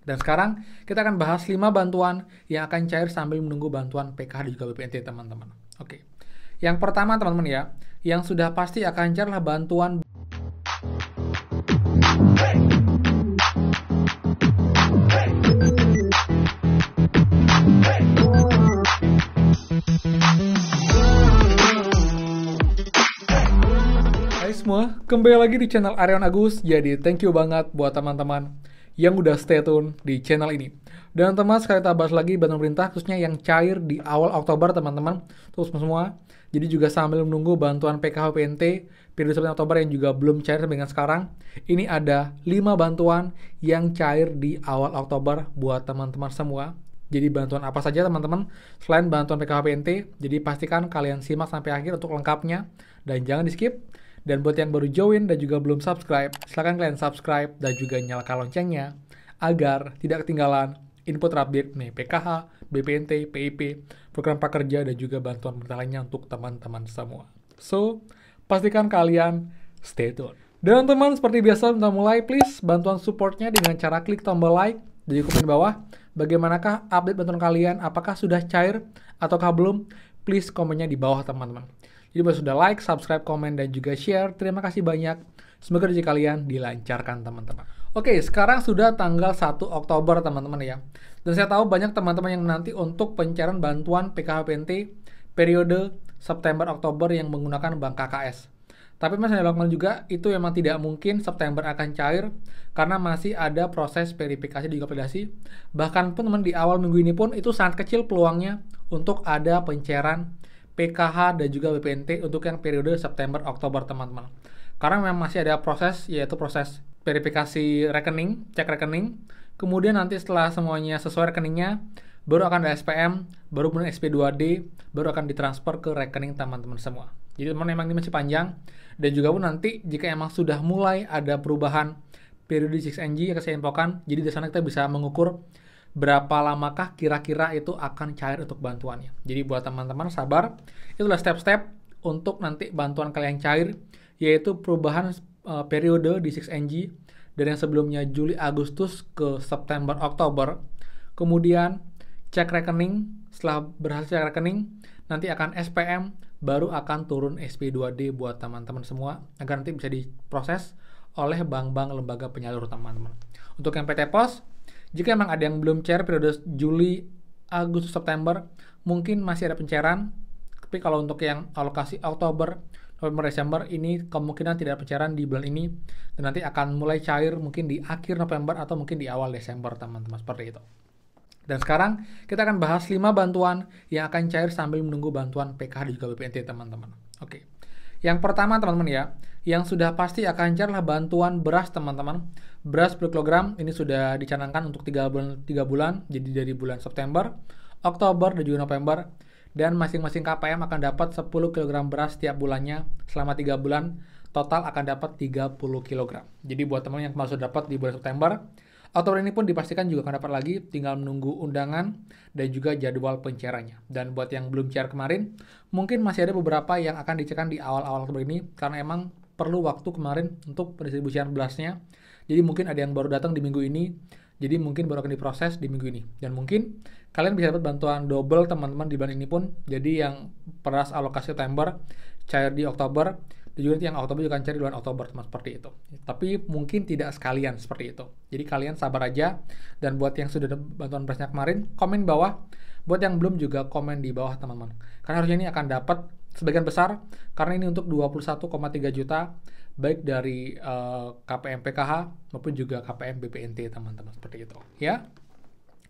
Dan sekarang kita akan bahas 5 bantuan yang akan cair sambil menunggu bantuan PKH dan juga BPNT teman-teman. Oke. Yang pertama teman-teman ya, yang sudah pasti akan cair adalah bantuan Hai semua, kembali lagi di channel Aryan Agus. Jadi thank you banget buat teman-teman yang udah stay tune di channel ini. Dan teman-teman, sekarang kita bahas lagi bantuan pemerintah khususnya yang cair di awal Oktober teman-teman. Terus semua. Jadi juga sambil menunggu bantuan PKH PNT periode September Oktober yang juga belum cair sampai dengan sekarang. Ini ada 5 bantuan yang cair di awal Oktober buat teman-teman semua. Jadi bantuan apa saja teman-teman selain bantuan PKH PNT. Jadi pastikan kalian simak sampai akhir untuk lengkapnya dan jangan di skip. Dan buat yang baru join dan juga belum subscribe, silahkan kalian subscribe dan juga nyalakan loncengnya agar tidak ketinggalan info terupdate nih PKH, BPNT, PIP, program prakerja dan juga bantuan pemerintah lainnya untuk teman-teman semua. So, pastikan kalian stay tune. Dan teman-teman, seperti biasa kita mulai, please bantuan supportnya dengan cara klik tombol like dan juga komen di bawah. Bagaimanakah update bantuan kalian? Apakah sudah cair ataukah belum? Please komennya di bawah teman-teman. Jadi buat sudah like, subscribe, komen, dan juga share. Terima kasih banyak. Semoga rezeki kalian dilancarkan teman-teman. Oke, sekarang sudah tanggal 1 Oktober teman-teman ya. Dan saya tahu banyak teman-teman yang nanti untuk pencairan bantuan PKH PNT periode September-Oktober yang menggunakan bank KKS. Tapi mas saya lakukan juga, itu memang tidak mungkin September akan cair karena masih ada proses verifikasi dan juga validasi. Bahkan pun teman di awal minggu ini pun itu sangat kecil peluangnya untuk ada pencairan PKH dan juga BPNT untuk yang periode September-Oktober teman-teman. Karena memang masih ada proses, yaitu proses verifikasi rekening, cek rekening. Kemudian nanti setelah semuanya sesuai rekeningnya, baru akan ada SPM, baru kemudian SP2D, baru akan ditransfer ke rekening teman-teman semua. Jadi teman memang ini masih panjang. Dan juga pun nanti jika emang sudah mulai ada perubahan periode 6NG yang saya infokan, jadi di sana kita bisa mengukur berapa lamakah kira-kira itu akan cair untuk bantuannya. Jadi buat teman-teman sabar, itulah step-step untuk nanti bantuan kalian cair, yaitu perubahan periode di 6NG dari yang sebelumnya Juli Agustus ke September Oktober. Kemudian cek rekening, setelah berhasil cek rekening, nanti akan SPM, baru akan turun SP2D buat teman-teman semua, agar nanti bisa diproses oleh bank-bank lembaga penyalur teman-teman. Untuk yang PT Pos, jika memang ada yang belum cair periode Juli, Agustus, September, mungkin masih ada pencairan. Tapi kalau untuk yang alokasi Oktober, November, Desember, ini kemungkinan tidak ada pencairan di bulan ini. Dan nanti akan mulai cair mungkin di akhir November atau mungkin di awal Desember, teman-teman. Seperti itu. Dan sekarang kita akan bahas 5 bantuan yang akan cair sambil menunggu bantuan PKH dan juga BPNT, teman-teman. Oke. Yang pertama teman-teman ya, yang sudah pasti akan cair adalah bantuan beras teman-teman. Beras per kilogram ini sudah dicanangkan untuk 3 bulan, jadi dari bulan September, Oktober, dan juga November. Dan masing-masing KPM akan dapat 10 kg beras setiap bulannya selama 3 bulan, total akan dapat 30 kg. Jadi buat teman yang kemarin sudah dapat di bulan September, Oktober ini pun dipastikan juga akan dapat lagi, tinggal menunggu undangan dan juga jadwal pencairannya. Dan buat yang belum cair kemarin, mungkin masih ada beberapa yang akan dicairkan di awal-awal Oktober ini, karena emang perlu waktu kemarin untuk pendistribusian berasnya. Jadi mungkin ada yang baru datang di minggu ini, jadi mungkin baru akan diproses di minggu ini. Dan mungkin kalian bisa dapat bantuan double teman-teman di bulan ini pun. Jadi yang beras alokasi September cair di Oktober, dan juga nanti yang Oktober juga akan cair di bulan Oktober, teman, seperti itu. Tapi mungkin tidak sekalian seperti itu. Jadi kalian sabar aja. Dan buat yang sudah bantuan berasnya kemarin, komen bawah. Buat yang belum juga komen di bawah teman-teman. Karena harusnya ini akan dapat sebagian besar, karena ini untuk 21,3 juta, baik dari KPM PKH maupun juga KPM BPNT teman-teman, seperti itu ya.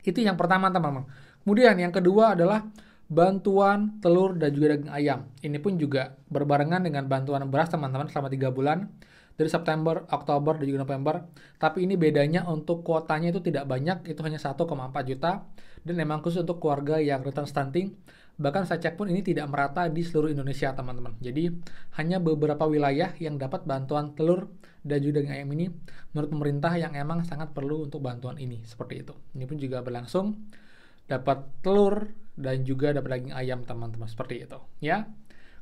Itu yang pertama teman-teman. Kemudian yang kedua adalah bantuan telur dan juga daging ayam. Ini pun juga berbarengan dengan bantuan beras teman-teman selama 3 bulan dari September, Oktober, dan juga November. Tapi ini bedanya untuk kuotanya itu tidak banyak, itu hanya 1,4 juta, dan memang khusus untuk keluarga yang rentan stunting. Bahkan saya cek pun ini tidak merata di seluruh Indonesia teman-teman. Jadi hanya beberapa wilayah yang dapat bantuan telur dan juga daging ayam ini menurut pemerintah yang emang sangat perlu untuk bantuan ini, seperti itu. Ini pun juga berlangsung dapat telur dan juga dapat daging ayam teman-teman, seperti itu ya.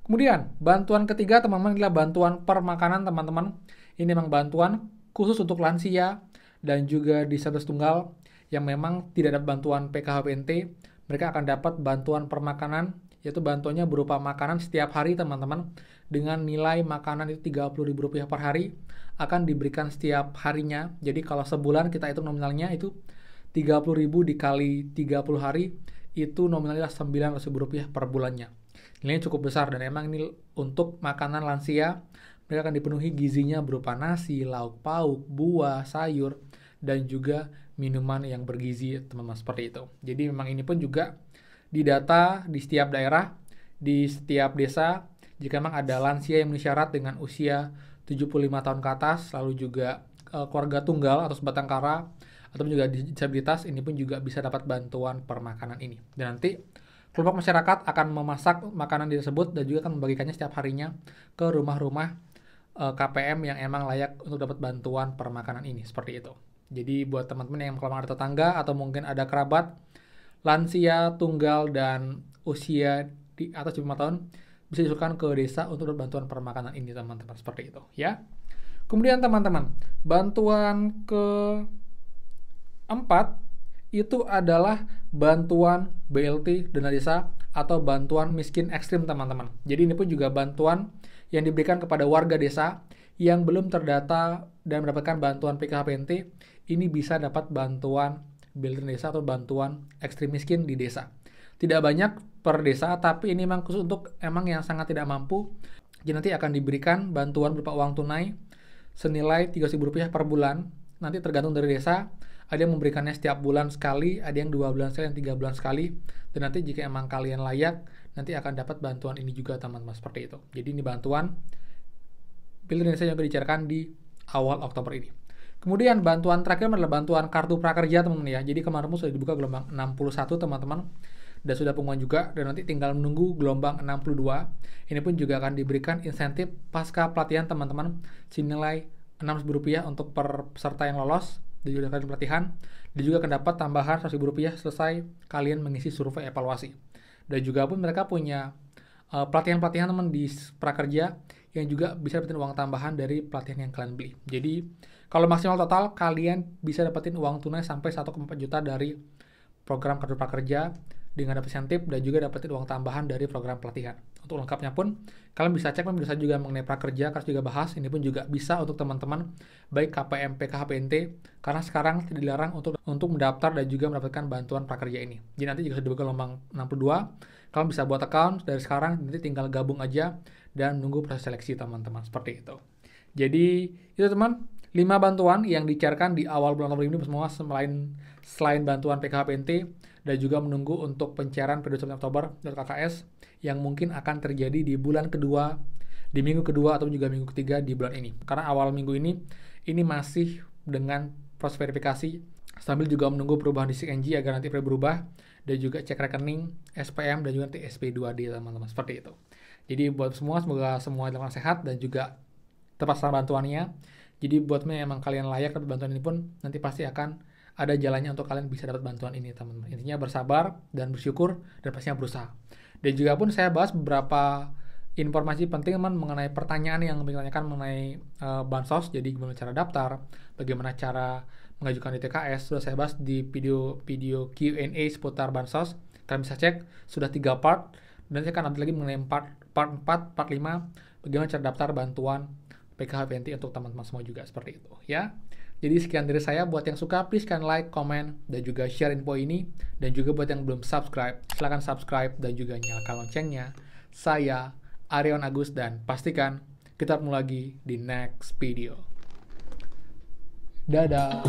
Kemudian bantuan ketiga teman-teman adalah bantuan per makanan teman-teman. Ini memang bantuan khusus untuk lansia dan juga disabilitas tunggal yang memang tidak ada bantuan PKHBNT, mereka akan dapat bantuan permakanan, yaitu bantuannya berupa makanan setiap hari teman-teman, dengan nilai makanan itu Rp30.000 per hari, akan diberikan setiap harinya. Jadi kalau sebulan kita hitung nominalnya itu 30.000 dikali 30 hari, itu nominalnya Rp900.000 per bulannya. Nilainya cukup besar, dan emang ini untuk makanan lansia, mereka akan dipenuhi gizinya berupa nasi, lauk pauk, buah, sayur, dan juga minuman yang bergizi, teman-teman, seperti itu. Jadi memang ini pun juga didata di setiap daerah, di setiap desa, jika memang ada lansia yang memenuhi syarat dengan usia 75 tahun ke atas, lalu juga keluarga tunggal atau sebatang kara, atau juga disabilitas, ini pun juga bisa dapat bantuan permakanan ini. Dan nanti kelompok masyarakat akan memasak makanan tersebut dan juga akan membagikannya setiap harinya ke rumah-rumah KPM yang emang layak untuk dapat bantuan permakanan ini, seperti itu. Jadi buat teman-teman yang kalau ada tetangga atau mungkin ada kerabat lansia, tunggal, dan usia di atas 75 tahun, bisa disuruhkan ke desa untuk bantuan permakanan ini, teman-teman, seperti itu ya. Kemudian teman-teman, bantuan keempat itu adalah bantuan BLT dana desa atau bantuan miskin ekstrim, teman-teman. Jadi ini pun juga bantuan yang diberikan kepada warga desa yang belum terdata dan mendapatkan bantuan PKHBNT. Ini bisa dapat bantuan BLT desa atau bantuan ekstrim miskin di desa. Tidak banyak per desa, tapi ini memang khusus untuk emang yang sangat tidak mampu. Jadi nanti akan diberikan bantuan berupa uang tunai senilai Rp30.000 per bulan. Nanti tergantung dari desa. Ada yang memberikannya setiap bulan sekali, ada yang 2 bulan sekali, dan 3 bulan sekali. Dan nanti jika emang kalian layak, nanti akan dapat bantuan ini juga, teman-teman, seperti itu. Jadi ini bantuan BLT desa yang dibicarakan di awal Oktober ini. Kemudian bantuan terakhir adalah bantuan kartu prakerja, teman-teman ya. Jadi kemarin sudah dibuka gelombang 61, teman-teman. Dan sudah pengumuman juga, dan nanti tinggal menunggu gelombang 62. Ini pun juga akan diberikan insentif pasca pelatihan, teman-teman, senilai Rp600.000 untuk per peserta yang lolos dan juga akan pelatihan. Dan juga akan dapat tambahan Rp100.000 selesai kalian mengisi survei evaluasi. Dan juga pun mereka punya pelatihan-pelatihan, teman, di prakerja yang juga bisa dapetin uang tambahan dari pelatihan yang kalian beli. Jadi kalau maksimal total kalian bisa dapetin uang tunai sampai 1,4 juta dari program kartu prakerja dengan dapat insentif dan juga dapetin uang tambahan dari program pelatihan. Untuk lengkapnya pun kalian bisa cek, bisa juga mengenai prakerja, kalian juga bahas. Ini pun juga bisa untuk teman-teman baik KPM, PKHBNT, karena sekarang tidak dilarang untuk mendaftar dan juga mendapatkan bantuan prakerja ini. Jadi nanti jika sudah dibuka gelombang 62, kalian bisa buat account dari sekarang, nanti tinggal gabung aja dan nunggu proses seleksi, teman-teman, seperti itu. Jadi itu, teman, 5 bantuan yang dicarikan di awal bulan Oktober ini semua, selain bantuan PKHBNT, dan juga menunggu untuk pencairan periode Oktober dari KKS yang mungkin akan terjadi di bulan kedua, di minggu kedua atau juga minggu ketiga di bulan ini. Karena awal minggu ini masih dengan proses verifikasi sambil juga menunggu perubahan di SIG agar nanti berubah, dan juga cek rekening, SPM, dan juga nanti SP2D, teman-teman, seperti itu. Jadi buat semua, semoga semua dalam sehat dan juga tepat sasaran bantuannya. Jadi buat memang kalian layak dapat bantuan ini pun nanti pasti akan ada jalannya untuk kalian bisa dapat bantuan ini, teman-teman. Intinya bersabar dan bersyukur dan pastinya berusaha. Dan juga pun saya bahas beberapa informasi penting, teman, mengenai pertanyaan yang ditanyakan mengenai bansos. Jadi gimana cara daftar, bagaimana cara mengajukan di TKS, sudah saya bahas di video Q&A seputar bansos. Kalian bisa cek, sudah 3 part. Dan saya akan update lagi mengenai part 4, part 5, bagaimana cara daftar bantuan PKHBNT untuk teman-teman semua juga, seperti itu ya. Jadi sekian dari saya. Buat yang suka, please kan like, comment, dan juga share info ini. Dan juga buat yang belum subscribe, silahkan subscribe dan juga nyalakan loncengnya. Saya Arion Agus, dan pastikan kita ketemu lagi di next video. Dadah.